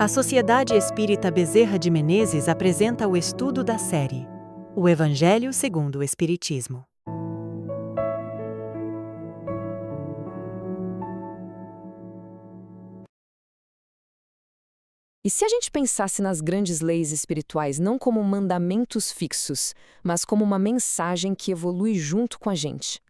A Sociedade Espírita Bezerra de Menezes apresenta o estudo da série O Evangelho segundo o Espiritismo. E se a gente pensasse nas grandes leis espirituais não como mandamentos fixos, mas como uma mensagem que evolui junto com a gente?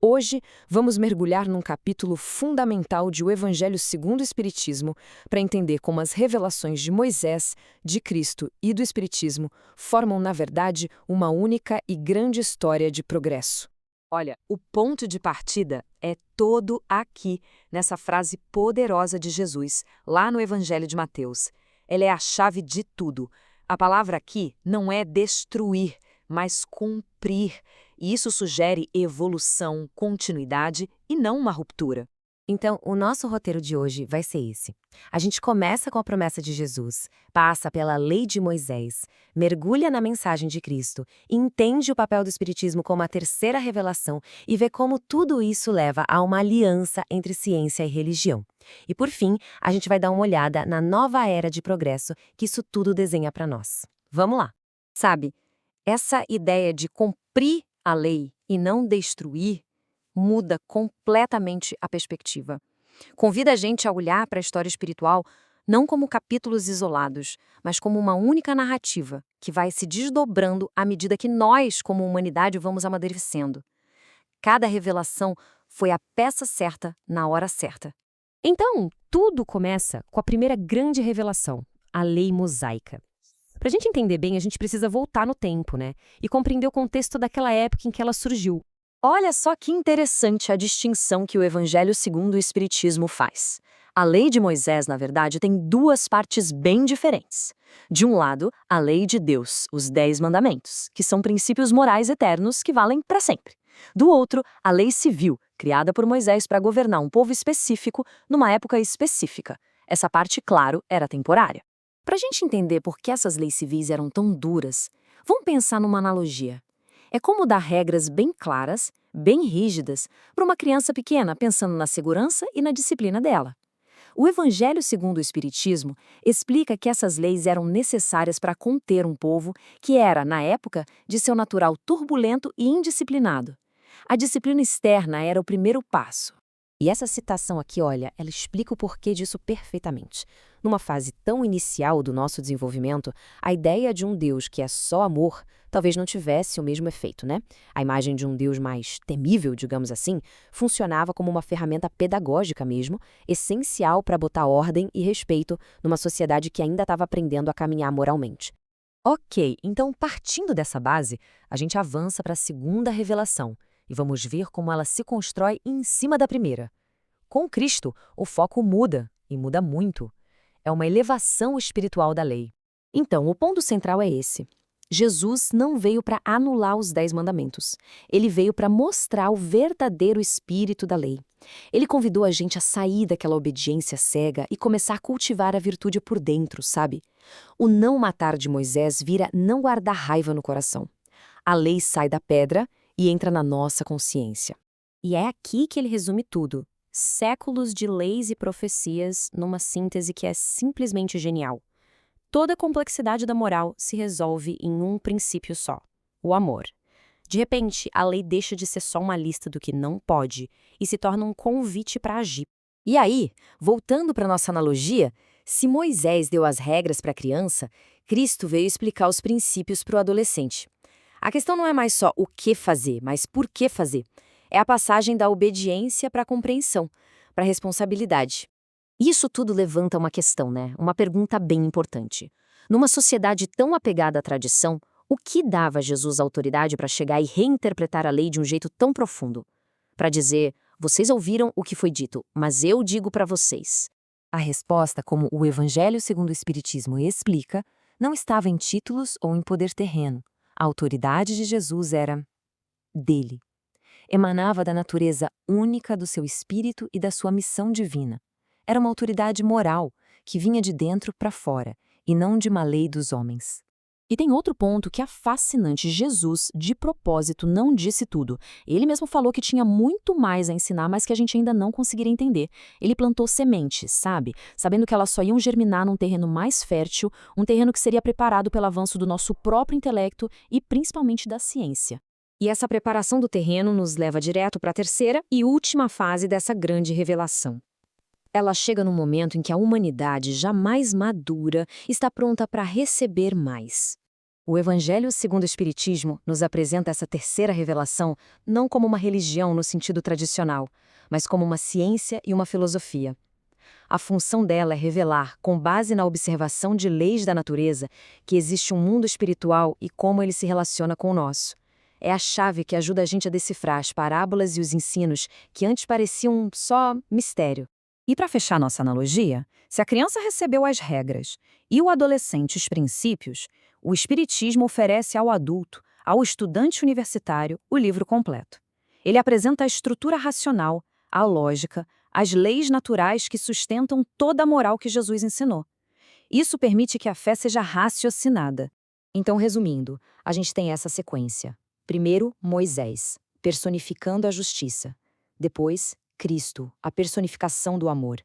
Hoje, vamos mergulhar num capítulo fundamental de O Evangelho segundo o Espiritismo para entender como as revelações de Moisés, de Cristo e do Espiritismo formam, na verdade, uma única e grande história de progresso. Olha, o ponto de partida é todo aqui, nessa frase poderosa de Jesus, lá no Evangelho de Mateus. Ela é a chave de tudo. A palavra aqui não é destruir, mas cumprir. E isso sugere evolução, continuidade e não uma ruptura. Então, o nosso roteiro de hoje vai ser esse. A gente começa com a promessa de Jesus, passa pela lei de Moisés, mergulha na mensagem de Cristo, entende o papel do Espiritismo como a terceira revelação e vê como tudo isso leva a uma aliança entre ciência e religião. E por fim, a gente vai dar uma olhada na nova era de progresso que isso tudo desenha para nós. Vamos lá! Sabe, essa ideia de cumprir a lei e não destruir muda completamente a perspectiva. Convida a gente a olhar para a história espiritual não como capítulos isolados, mas como uma única narrativa que vai se desdobrando à medida que nós, como humanidade, vamos amadurecendo. Cada revelação foi a peça certa na hora certa. Então, tudo começa com a primeira grande revelação, a lei mosaica. Para a gente entender bem, a gente precisa voltar no tempo, né? E compreender o contexto daquela época em que ela surgiu. Olha só que interessante a distinção que o Evangelho segundo o Espiritismo faz. A lei de Moisés, na verdade, tem duas partes bem diferentes. De um lado, a lei de Deus, os 10 mandamentos, que são princípios morais eternos que valem para sempre. Do outro, a lei civil, criada por Moisés para governar um povo específico numa época específica. Essa parte, claro, era temporária. Para a gente entender por que essas leis civis eram tão duras, vamos pensar numa analogia. É como dar regras bem claras, bem rígidas, para uma criança pequena, pensando na segurança e na disciplina dela. O Evangelho segundo o Espiritismo explica que essas leis eram necessárias para conter um povo que era, na época, de seu natural turbulento e indisciplinado. A disciplina externa era o primeiro passo. E essa citação aqui, olha, ela explica o porquê disso perfeitamente. Numa fase tão inicial do nosso desenvolvimento, a ideia de um Deus que é só amor talvez não tivesse o mesmo efeito, né? A imagem de um Deus mais temível, digamos assim, funcionava como uma ferramenta pedagógica mesmo, essencial para botar ordem e respeito numa sociedade que ainda estava aprendendo a caminhar moralmente. Ok, então partindo dessa base, a gente avança para a segunda revelação e vamos ver como ela se constrói em cima da primeira. Com Cristo, o foco muda, e muda muito. É uma elevação espiritual da lei. Então, o ponto central é esse. Jesus não veio para anular os 10 mandamentos. Ele veio para mostrar o verdadeiro espírito da lei. Ele convidou a gente a sair daquela obediência cega e começar a cultivar a virtude por dentro, sabe? O não matar de Moisés vira não guardar raiva no coração. A lei sai da pedra e entra na nossa consciência. E é aqui que ele resume tudo. Séculos de leis e profecias numa síntese que é simplesmente genial. Toda a complexidade da moral se resolve em um princípio só: o amor. De repente, a lei deixa de ser só uma lista do que não pode e se torna um convite para agir. E aí, voltando para nossa analogia, se Moisés deu as regras para a criança, Cristo veio explicar os princípios para o adolescente. A questão não é mais só o que fazer, mas por que fazer. É a passagem da obediência para a compreensão, para a responsabilidade. Isso tudo levanta uma questão, né? Uma pergunta bem importante. Numa sociedade tão apegada à tradição, o que dava a Jesus autoridade para chegar e reinterpretar a lei de um jeito tão profundo? Para dizer, vocês ouviram o que foi dito, mas eu digo para vocês. A resposta, como o Evangelho segundo o Espiritismo explica, não estava em títulos ou em poder terreno. A autoridade de Jesus era dele. Emanava da natureza única do seu espírito e da sua missão divina. Era uma autoridade moral que vinha de dentro para fora e não de uma lei dos homens. E tem outro ponto que é fascinante. Jesus, de propósito, não disse tudo. Ele mesmo falou que tinha muito mais a ensinar, mas que a gente ainda não conseguiria entender. Ele plantou sementes, sabe? Sabendo que elas só iam germinar num terreno mais fértil, um terreno que seria preparado pelo avanço do nosso próprio intelecto e principalmente da ciência. E essa preparação do terreno nos leva direto para a terceira e última fase dessa grande revelação. Ela chega num momento em que a humanidade, já mais madura, está pronta para receber mais. O Evangelho segundo o Espiritismo nos apresenta essa terceira revelação não como uma religião no sentido tradicional, mas como uma ciência e uma filosofia. A função dela é revelar, com base na observação de leis da natureza, que existe um mundo espiritual e como ele se relaciona com o nosso. É a chave que ajuda a gente a decifrar as parábolas e os ensinos que antes pareciam só mistério. E para fechar nossa analogia, se a criança recebeu as regras e o adolescente os princípios, o Espiritismo oferece ao adulto, ao estudante universitário, o livro completo. Ele apresenta a estrutura racional, a lógica, as leis naturais que sustentam toda a moral que Jesus ensinou. Isso permite que a fé seja raciocinada. Então, resumindo, a gente tem essa sequência. Primeiro, Moisés, personificando a justiça. Depois, Cristo, a personificação do amor.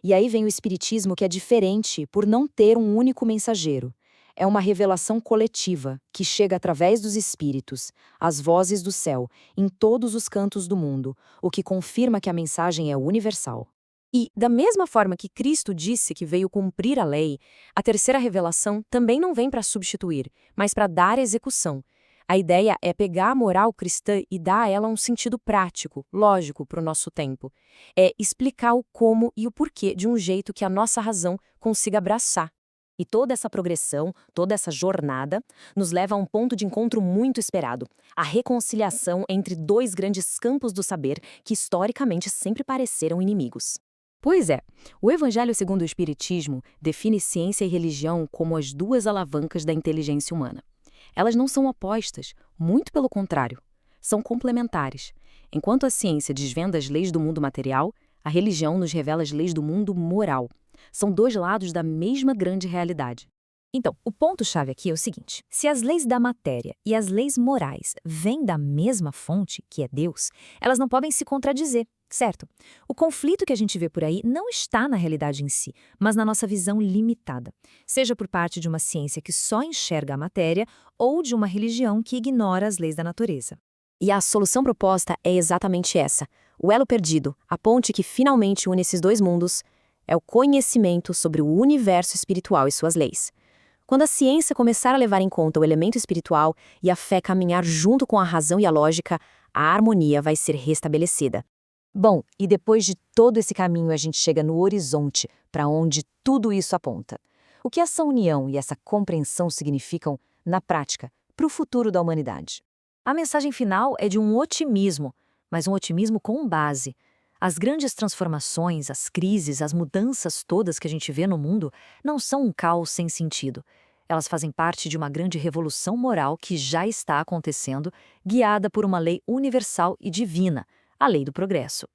E aí vem o Espiritismo, que é diferente por não ter um único mensageiro. É uma revelação coletiva, que chega através dos espíritos, as vozes do céu, em todos os cantos do mundo, o que confirma que a mensagem é universal. E, da mesma forma que Cristo disse que veio cumprir a lei, a terceira revelação também não vem para substituir, mas para dar execução. A ideia é pegar a moral cristã e dar a ela um sentido prático, lógico para o nosso tempo. É explicar o como e o porquê de um jeito que a nossa razão consiga abraçar. E toda essa progressão, toda essa jornada, nos leva a um ponto de encontro muito esperado, a reconciliação entre dois grandes campos do saber que historicamente sempre pareceram inimigos. Pois é, o Evangelho segundo o Espiritismo define ciência e religião como as duas alavancas da inteligência humana. Elas não são opostas, muito pelo contrário, são complementares. Enquanto a ciência desvenda as leis do mundo material, a religião nos revela as leis do mundo moral. São dois lados da mesma grande realidade. Então, o ponto-chave aqui é o seguinte: se as leis da matéria e as leis morais vêm da mesma fonte, que é Deus, elas não podem se contradizer, certo? O conflito que a gente vê por aí não está na realidade em si, mas na nossa visão limitada, seja por parte de uma ciência que só enxerga a matéria ou de uma religião que ignora as leis da natureza. E a solução proposta é exatamente essa. O elo perdido, a ponte que finalmente une esses dois mundos, é o conhecimento sobre o universo espiritual e suas leis. Quando a ciência começar a levar em conta o elemento espiritual e a fé caminhar junto com a razão e a lógica, a harmonia vai ser restabelecida. Bom, e depois de todo esse caminho a gente chega no horizonte, para onde tudo isso aponta. O que essa união e essa compreensão significam, na prática, para o futuro da humanidade? A mensagem final é de um otimismo, mas um otimismo com base. As grandes transformações, as crises, as mudanças todas que a gente vê no mundo não são um caos sem sentido. Elas fazem parte de uma grande revolução moral que já está acontecendo, guiada por uma lei universal e divina, a lei do progresso.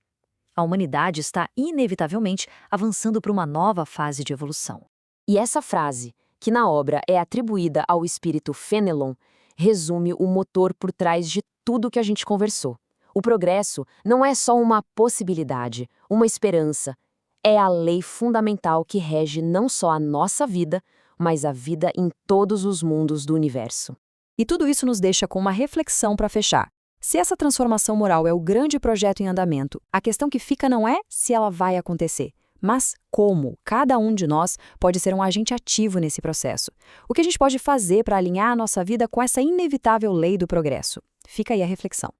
A humanidade está inevitavelmente avançando para uma nova fase de evolução. E essa frase, que na obra é atribuída ao espírito Fenelon, resume o motor por trás de tudo que a gente conversou. O progresso não é só uma possibilidade, uma esperança. É a lei fundamental que rege não só a nossa vida, mas a vida em todos os mundos do universo. E tudo isso nos deixa com uma reflexão para fechar. Se essa transformação moral é o grande projeto em andamento, a questão que fica não é se ela vai acontecer, mas como cada um de nós pode ser um agente ativo nesse processo. O que a gente pode fazer para alinhar a nossa vida com essa inevitável lei do progresso? Fica aí a reflexão.